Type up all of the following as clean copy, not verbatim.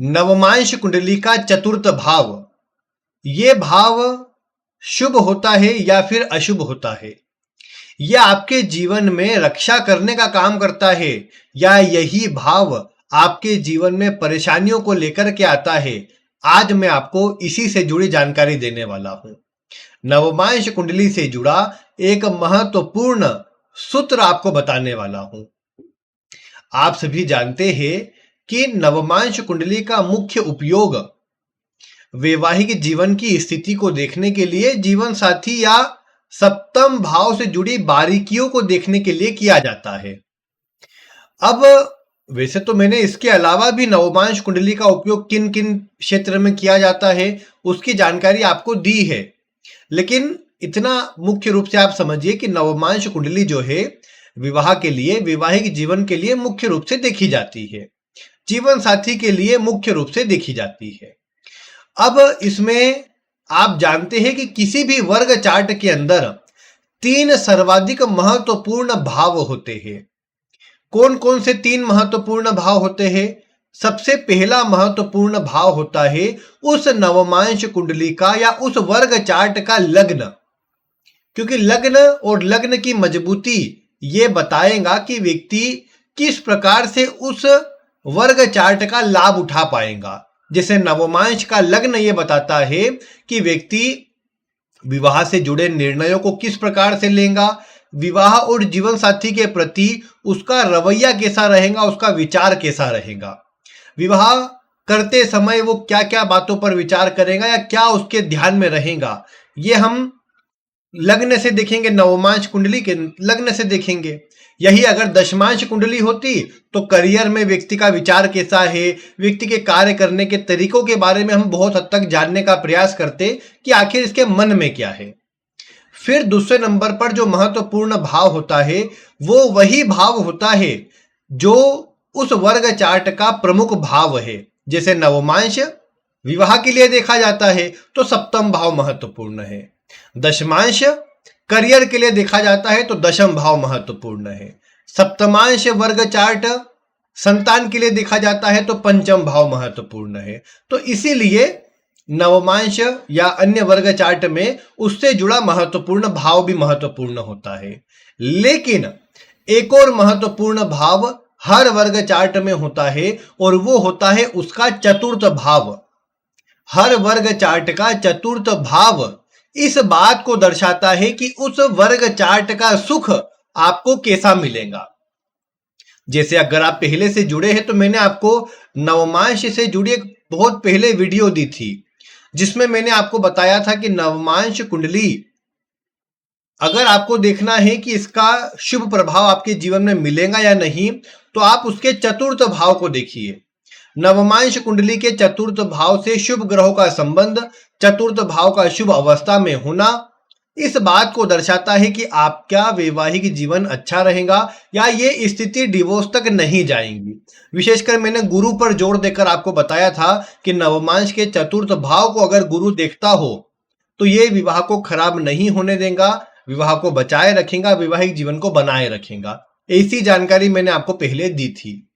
नवमांश कुंडली का चतुर्थ भाव, ये भाव शुभ होता है या फिर अशुभ होता है? यह आपके जीवन में रक्षा करने का काम करता है या यही भाव आपके जीवन में परेशानियों को लेकर के आता है? आज मैं आपको इसी से जुड़ी जानकारी देने वाला हूं। नवमांश कुंडली से जुड़ा एक महत्वपूर्ण सूत्र आपको बताने वाला हूं। आप सभी जानते हैं कि नवमांश कुंडली का मुख्य उपयोग वैवाहिक जीवन की स्थिति को देखने के लिए, जीवन साथी या सप्तम भाव से जुड़ी बारीकियों को देखने के लिए किया जाता है। अब वैसे तो मैंने इसके अलावा भी नवमांश कुंडली का उपयोग किन किन क्षेत्र में किया जाता है उसकी जानकारी आपको दी है, लेकिन इतना मुख्य रूप से आप समझिए कि नवमांश कुंडली जो है विवाह के लिए, वैवाहिक जीवन के लिए मुख्य रूप से देखी जाती है, जीवन साथी के लिए मुख्य रूप से देखी जाती है। अब इसमें आप जानते हैं कि किसी भी वर्ग चार्ट के अंदर 3 सर्वाधिक महत्वपूर्ण भाव होते हैं। कौन कौन से 3 महत्वपूर्ण भाव होते हैं? सबसे पहला महत्वपूर्ण भाव होता है उस नवमांश कुंडली का या उस वर्ग चार्ट का लग्न, क्योंकि लग्न और लग्न की मजबूती ये बताएगा कि व्यक्ति किस प्रकार से उस वर्ग चार्ट का लाभ उठा पाएगा। जैसे नवमांश का लग्न ये बताता है कि व्यक्ति विवाह से जुड़े निर्णयों को किस प्रकार से लेगा, विवाह और जीवन साथी के प्रति उसका रवैया कैसा रहेगा, उसका विचार कैसा रहेगा, विवाह करते समय वो क्या क्या बातों पर विचार करेगा या क्या उसके ध्यान में रहेगा, ये हम लग्न से देखेंगे, नवमांश कुंडली के लग्न से देखेंगे। यही अगर दशमांश कुंडली होती तो करियर में व्यक्ति का विचार कैसा है, व्यक्ति के कार्य करने के तरीकों के बारे में हम बहुत हद तक जानने का प्रयास करते कि आखिर इसके मन में क्या है। फिर दूसरे नंबर पर जो महत्वपूर्ण भाव होता है वो वही भाव होता है जो उस वर्ग चार्ट का प्रमुख भाव है। जैसे नवमांश विवाह के लिए देखा जाता है तो सप्तम भाव महत्वपूर्ण है, दशमांश करियर के लिए देखा जाता है तो दशम भाव महत्वपूर्ण है, सप्तमांश वर्ग चार्ट संतान के लिए देखा जाता है तो पंचम भाव महत्वपूर्ण है। तो इसीलिए नवमांश या अन्य वर्ग चार्ट में उससे जुड़ा महत्वपूर्ण भाव भी महत्वपूर्ण होता है। लेकिन एक और महत्वपूर्ण भाव हर वर्ग चार्ट में होता है और वो होता है उसका चतुर्थ भाव। हर वर्ग चार्ट का चतुर्थ भाव इस बात को दर्शाता है कि उस वर्ग चार्ट का सुख आपको कैसा मिलेगा। जैसे अगर आप पहले से जुड़े हैं तो मैंने आपको नवमांश से जुड़ी एक बहुत पहले वीडियो दी थी जिसमें मैंने आपको बताया था कि नवमांश कुंडली अगर आपको देखना है कि इसका शुभ प्रभाव आपके जीवन में मिलेगा या नहीं तो आप उसके चतुर्थ भाव को देखिए। नवमांश कुंडली के चतुर्थ भाव से शुभ ग्रहों का संबंध, चतुर्थ भाव का शुभ अवस्था में होना इस बात को दर्शाता है कि आपका वैवाहिक जीवन अच्छा रहेगा या ये स्थिति डिवोर्स तक नहीं जाएंगी। विशेषकर मैंने गुरु पर जोर देकर आपको बताया था कि नवमांश के चतुर्थ भाव को अगर गुरु देखता हो तो ये विवाह को खराब नहीं होने देगा, विवाह को बचाए रखेगा, वैवाहिक जीवन को बनाए रखेगा। ऐसी जानकारी मैंने आपको पहले दी थी।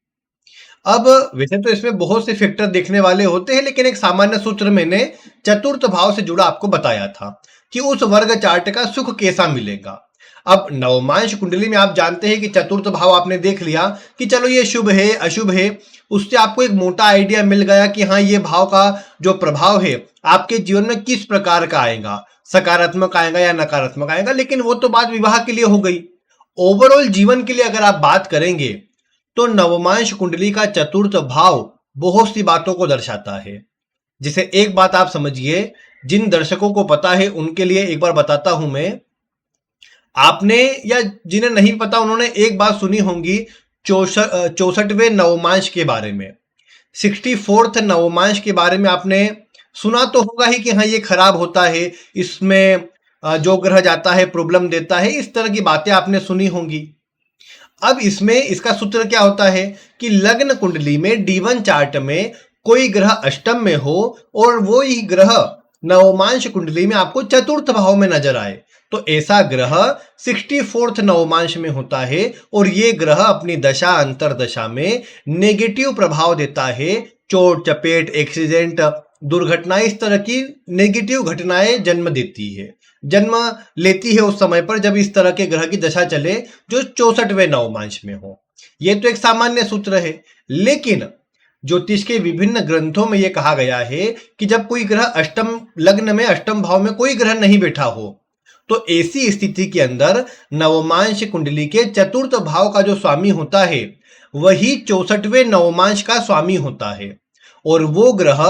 अब वैसे तो इसमें बहुत से फैक्टर देखने वाले होते हैं, लेकिन एक सामान्य सूत्र मैंने चतुर्थ भाव से जुड़ा आपको बताया था कि उस वर्ग चार्ट का सुख कैसा मिलेगा। अब नवमांश कुंडली में आप जानते हैं कि चतुर्थ भाव आपने देख लिया कि चलो ये शुभ है अशुभ है, उससे आपको एक मोटा आइडिया मिल गया कि हाँ ये भाव का जो प्रभाव है आपके जीवन में किस प्रकार का आएगा, सकारात्मक आएगा या नकारात्मक आएगा। लेकिन वो तो बात विवाह के लिए हो गई। ओवरऑल जीवन के लिए अगर आप बात करेंगे तो नवमांश कुंडली का चतुर्थ भाव बहुत सी बातों को दर्शाता है। जिसे एक बात आप समझिए, जिन दर्शकों को पता है उनके लिए एक बार बताता हूं मैं, आपने या जिन्हें नहीं पता उन्होंने एक बात सुनी होंगी 64वें नवमांश के बारे में, 64th नवमांश के बारे में आपने सुना तो होगा ही कि हाँ ये खराब होता है, इसमें जो ग्रह जाता है प्रॉब्लम देता है, इस तरह की बातें आपने सुनी होंगी। अब इसमें इसका सूत्र क्या होता है कि लग्न कुंडली में D1 चार्ट में कोई ग्रह अष्टम में हो और वो ही ग्रह नवमांश कुंडली में आपको चतुर्थ भाव में नजर आए तो ऐसा ग्रह 64th नवमांश में होता है और ये ग्रह अपनी दशा अंतरदशा में नेगेटिव प्रभाव देता है चोट चपेट, एक्सीडेंट, दुर्घटना, इस तरह की नेगेटिव घटनाएं जन्म देती है, जन्म लेती है उस समय पर जब इस तरह के ग्रह की दशा चले जो 64वें नवमांश में हो। यह तो एक सामान्य सूत्र है, लेकिन ज्योतिष के विभिन्न ग्रंथों में यह कहा गया है कि जब कोई ग्रह अष्टम लग्न में, अष्टम भाव में कोई ग्रह नहीं बैठा हो, तो ऐसी स्थिति के अंदर नवमांश कुंडली के चतुर्थ भाव का जो स्वामी होता है वही 64वें नवमांश का स्वामी होता है, और वो ग्रह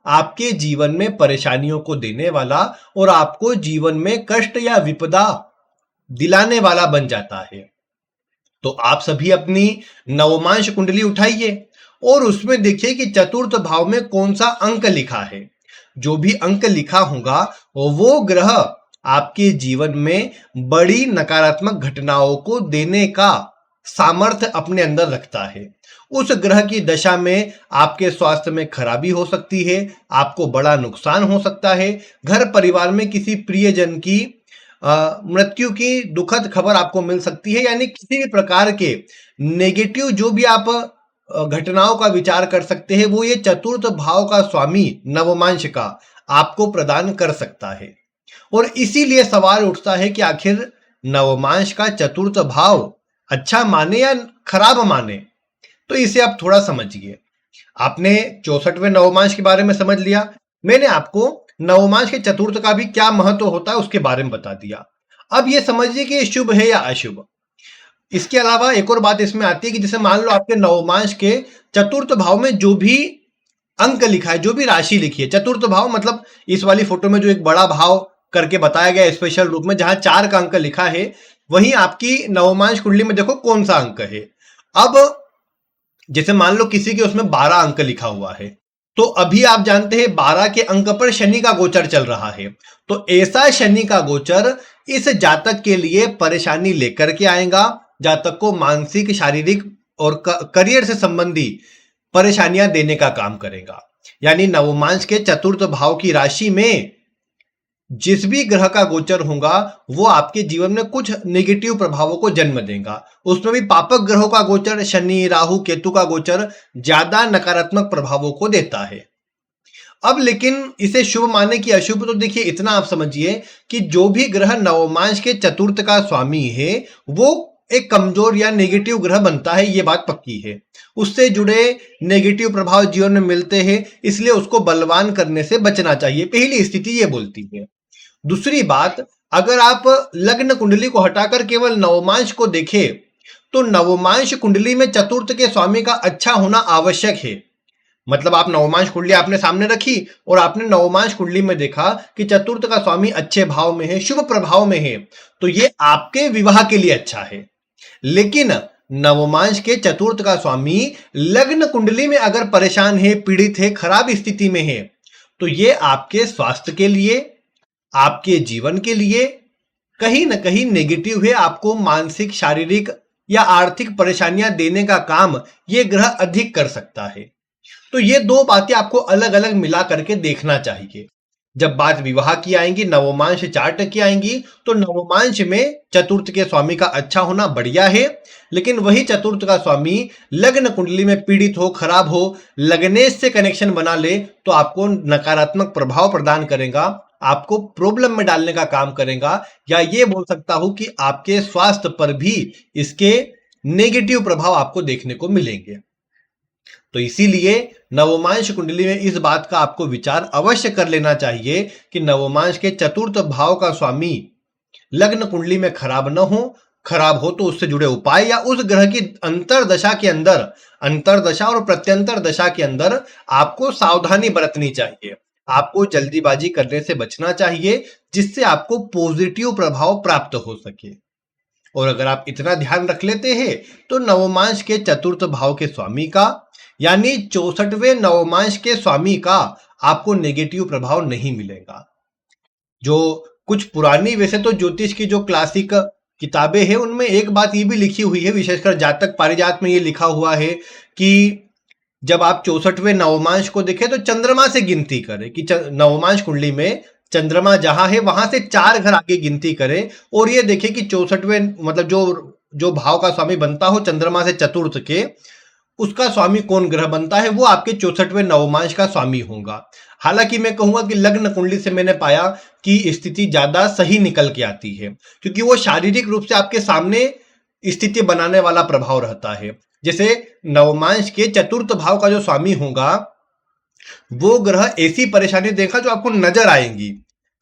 आपके जीवन में परेशानियों को देने वाला और आपको जीवन में कष्ट या विपदा दिलाने वाला बन जाता है। तो आप सभी अपनी नवमांश कुंडली उठाइए और उसमें देखिए कि चतुर्थ भाव में कौन सा अंक लिखा है। जो भी अंक लिखा होगा वो ग्रह आपके जीवन में बड़ी नकारात्मक घटनाओं को देने का सामर्थ्य अपने अंदर रखता है। उस ग्रह की दशा में आपके स्वास्थ्य में खराबी हो सकती है, आपको बड़ा नुकसान हो सकता है, घर परिवार में किसी प्रियजन की मृत्यु की दुखद खबर आपको मिल सकती है। यानी किसी भी प्रकार के नेगेटिव जो भी आप घटनाओं का विचार कर सकते हैं वो ये चतुर्थ भाव का स्वामी नवमांश का आपको प्रदान कर सकता है। और इसीलिए सवाल उठता है कि आखिर नवमांश का चतुर्थ भाव अच्छा माने या खराब माने। तो इसे आप थोड़ा समझिए। आपने 64वें नवमांश के बारे में समझ लिया, मैंने आपको नवमांश के चतुर्थ का भी क्या महत्व होता है उसके बारे में बता दिया। अब यह समझिए कि शुभ है या अशुभ। इसके अलावा एक और बात इसमें आती है कि जैसे मान लो आपके नवमांश के चतुर्थ भाव में जो भी अंक लिखा है, जो भी राशि लिखी है, चतुर्थ भाव मतलब इस वाली फोटो में जो एक बड़ा भाव करके बताया गया स्पेशल रूप में जहां 4 का अंक लिखा है, वहीं आपकी नवमांश कुंडली में देखो कौन सा अंक है। अब जैसे मान लो किसी के उसमें 12 अंक लिखा हुआ है, तो अभी आप जानते हैं 12 के अंक पर शनि का गोचर चल रहा है। तो ऐसा शनि का गोचर इस जातक के लिए परेशानी लेकर के आएगा, जातक को मानसिक, शारीरिक और करियर से संबंधी परेशानियां देने का काम करेगा। यानी नवमांश के चतुर्थ भाव की राशि में जिस भी ग्रह का गोचर होगा वो आपके जीवन में कुछ नेगेटिव प्रभावों को जन्म देगा। उसमें भी पापक ग्रहों का गोचर, शनि, राहु, केतु का गोचर ज्यादा नकारात्मक प्रभावों को देता है। अब लेकिन इसे शुभ माने कि अशुभ, तो देखिए इतना आप समझिए कि जो भी ग्रह नवमांश के चतुर्थ का स्वामी है वो एक कमजोर या नेगेटिव ग्रह बनता है, ये बात पक्की है। उससे जुड़े नेगेटिव प्रभाव जीवन में मिलते हैं, इसलिए उसको बलवान करने से बचना चाहिए। पहली स्थिति ये बोलती है। दूसरी बात, अगर आप लग्न कुंडली को हटाकर केवल नवमांश को देखें तो नवमांश कुंडली में चतुर्थ के स्वामी का अच्छा होना आवश्यक है। मतलब आप नवमांश कुंडली आपने सामने रखी और आपने नवमांश कुंडली में देखा कि चतुर्थ का स्वामी अच्छे भाव में है, शुभ प्रभाव में है, तो ये आपके विवाह के लिए अच्छा है। लेकिन नवमांश के चतुर्थ का स्वामी लग्न कुंडली में अगर परेशान है, पीड़ित है, खराब स्थिति में है, तो ये आपके स्वास्थ्य के लिए, आपके जीवन के लिए कहीं ना कहीं नेगेटिव है। आपको मानसिक, शारीरिक या आर्थिक परेशानियां देने का काम यह ग्रह अधिक कर सकता है। तो ये दो बातें आपको अलग अलग मिला करके देखना चाहिए। जब बात विवाह की आएंगी, नवमांश चार्ट की आएंगी, तो नवमांश में चतुर्थ के स्वामी का अच्छा होना बढ़िया है, लेकिन वही चतुर्थ का स्वामी लग्न कुंडली में पीड़ित हो, खराब हो, लग्नेश से कनेक्शन बना ले तो आपको नकारात्मक प्रभाव प्रदान करेगा, आपको प्रॉब्लम में डालने का काम करेगा, या ये बोल सकता हूं कि आपके स्वास्थ्य पर भी इसके नेगेटिव प्रभाव आपको देखने को मिलेंगे। तो इसीलिए नवमांश कुंडली में इस बात का आपको विचार अवश्य कर लेना चाहिए कि नवमांश के चतुर्थ भाव का स्वामी लग्न कुंडली में खराब न हो, खराब हो तो उससे जुड़े उपाय या उस ग्रह की अंतरदशा के अंदर, अंतरदशा और प्रत्यंतर दशा के अंदर आपको सावधानी बरतनी चाहिए। आपको जल्दीबाजी करने से बचना चाहिए जिससे आपको पॉजिटिव प्रभाव प्राप्त हो सके। और अगर आप इतना ध्यान रख लेते हैं तो नवमांश के चतुर्थ भाव के स्वामी का यानी 64वें नवमांश के स्वामी का आपको नेगेटिव प्रभाव नहीं मिलेगा। जो कुछ पुरानी, वैसे तो ज्योतिष की जो क्लासिक किताबें हैं उनमें एक बात ये भी लिखी हुई है, विशेषकर जातक पारिजात में ये लिखा हुआ है कि जब आप 64वें नवमांश को देखें तो चंद्रमा से गिनती करें कि नवमांश कुंडली में चंद्रमा जहां है वहां से 4 घर आगे गिनती करें और ये देखें कि 64वें मतलब जो भाव का स्वामी बनता हो चंद्रमा से चतुर्थ के, उसका स्वामी कौन ग्रह बनता है? वो आपके 64वें नवमांश का स्वामी होगा। हालांकि मैं कहूंगा कि लग्न कुंडली से मैंने पाया कि स्थिति ज्यादा सही निकल के आती है, क्योंकि वो शारीरिक रूप से आपके सामने स्थिति बनाने वाला प्रभाव रहता है। जैसे नवमांश के चतुर्थ भाव का जो स्वामी होगा वो ग्रह ऐसी परेशानी देगा जो आपको नजर आएंगी।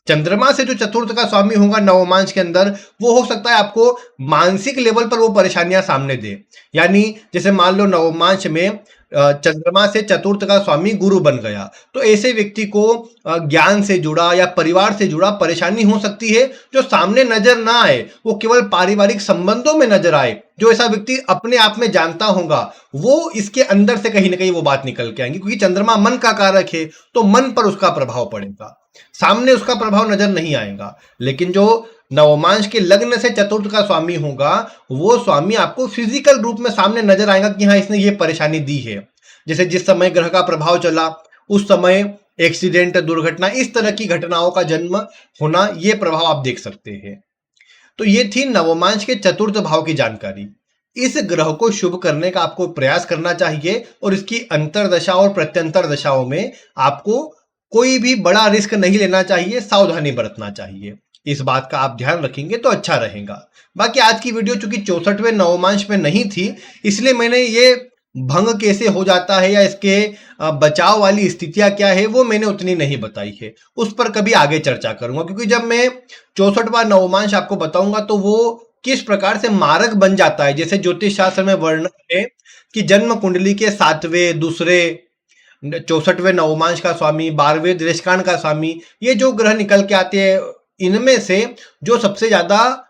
चंद्रमा से जो चतुर्थ का स्वामी होगा नवमांश के अंदर, वो हो सकता है आपको मानसिक लेवल पर वो परेशानियां सामने दे। यानी जैसे मान लो नवमांश में चंद्रमा से चतुर्थ का स्वामी गुरु बन गया, तो ऐसे व्यक्ति को ज्ञान से जुड़ा या परिवार से जुड़ा परेशानी हो सकती है जो सामने नजर ना आए, वो केवल पारिवारिक संबंधों में नजर आए। जो ऐसा व्यक्ति अपने आप में जानता होगा वो इसके अंदर से कहीं ना कहीं वो बात निकल के आएंगी, क्योंकि चंद्रमा मन का कारक है, तो मन पर उसका प्रभाव पड़ेगा, सामने उसका प्रभाव नजर नहीं आएगा। लेकिन जो नवमांश के लग्न से चतुर्थ का स्वामी होगा, वो स्वामी आपको फिजिकल रूप में सामने नजर आएगा कि हाँ इसने ये परेशानी दी है। जैसे जिस समय ग्रह का प्रभाव चला उस समय एक्सीडेंट, दुर्घटना, इस तरह की घटनाओं का जन्म होना, ये प्रभाव आप देख सकते हैं। तो ये थी नवमांश के चतुर्थ भाव की जानकारी। इस ग्रह को शुभ करने का आपको प्रयास करना चाहिए और इसकी अंतरदशा और प्रत्यंतर दशाओं में आपको कोई भी बड़ा रिस्क नहीं लेना चाहिए, सावधानी बरतना चाहिए। इस बात का आप ध्यान रखेंगे तो अच्छा रहेगा। बाकी आज की वीडियो चूंकि 64वें नवमांश में नहीं थी, इसलिए मैंने ये भंग कैसे हो जाता है या इसके बचाव वाली स्थितियां क्या है वो मैंने उतनी नहीं बताई है। उस पर कभी आगे चर्चा करूंगा, क्योंकि जब मैं 64वां नवमांश आपको बताऊंगा तो वो किस प्रकार से मारक बन जाता है। जैसे ज्योतिष शास्त्र में वर्णन है कि जन्म कुंडली के 7वें, दूसरे, 64वें नवमांश का स्वामी, 12वें देशकांड का स्वामी, ये जो ग्रह निकल के आते हैं, इनमें से जो सबसे ज्यादा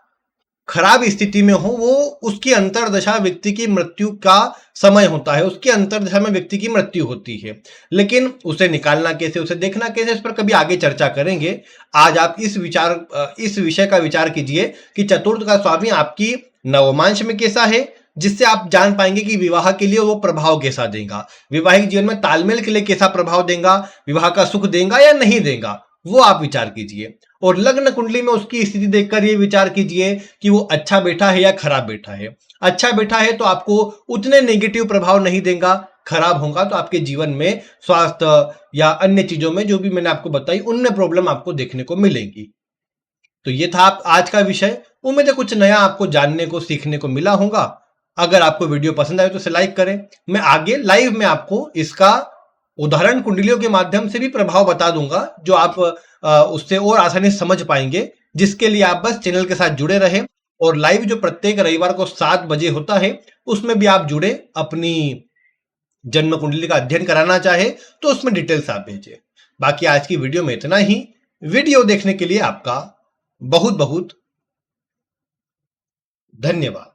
खराब स्थिति में हो वो उसकी अंतरदशा व्यक्ति की मृत्यु का समय होता है, उसकी अंतरदशा में व्यक्ति की मृत्यु होती है। लेकिन उसे निकालना कैसे, उसे देखना कैसे, इस पर कभी आगे चर्चा करेंगे। आज आप इस विषय का विचार कीजिए कि चतुर्थ का स्वामी आपकी नवमांश में कैसा है, जिससे आप जान पाएंगे कि विवाह के लिए वो प्रभाव कैसा देगा, वैवाहिक जीवन में तालमेल के लिए कैसा प्रभाव देगा, विवाह का सुख देगा या नहीं देगा, वो आप विचार कीजिए। और लग्न कुंडली में उसकी स्थिति देखकर ये विचार कीजिए कि वो अच्छा बैठा है या खराब बैठा है। अच्छा बैठा है तो आपको उतने नेगेटिव प्रभाव नहीं देगा, खराब होगा तो आपके जीवन में स्वास्थ्य या अन्य चीजों में जो भी मैंने आपको बताई उनमें प्रॉब्लम आपको देखने को मिलेगी। तो ये था आज का विषय। उम्मीद है कुछ नया आपको जानने को, सीखने को मिला होगा। अगर आपको वीडियो पसंद आए तो इसे लाइक करें। मैं आगे लाइव में आपको इसका उदाहरण कुंडलियों के माध्यम से भी प्रभाव बता दूंगा, जो आप उससे और आसानी से समझ पाएंगे, जिसके लिए आप बस चैनल के साथ जुड़े रहें। और लाइव जो प्रत्येक रविवार को 7 बजे होता है उसमें भी आप जुड़े, अपनी जन्म कुंडली का अध्ययन कराना चाहे तो उसमें डिटेल्स आप भेजें। बाकी आज की वीडियो में इतना ही। वीडियो देखने के लिए आपका बहुत बहुत धन्यवाद।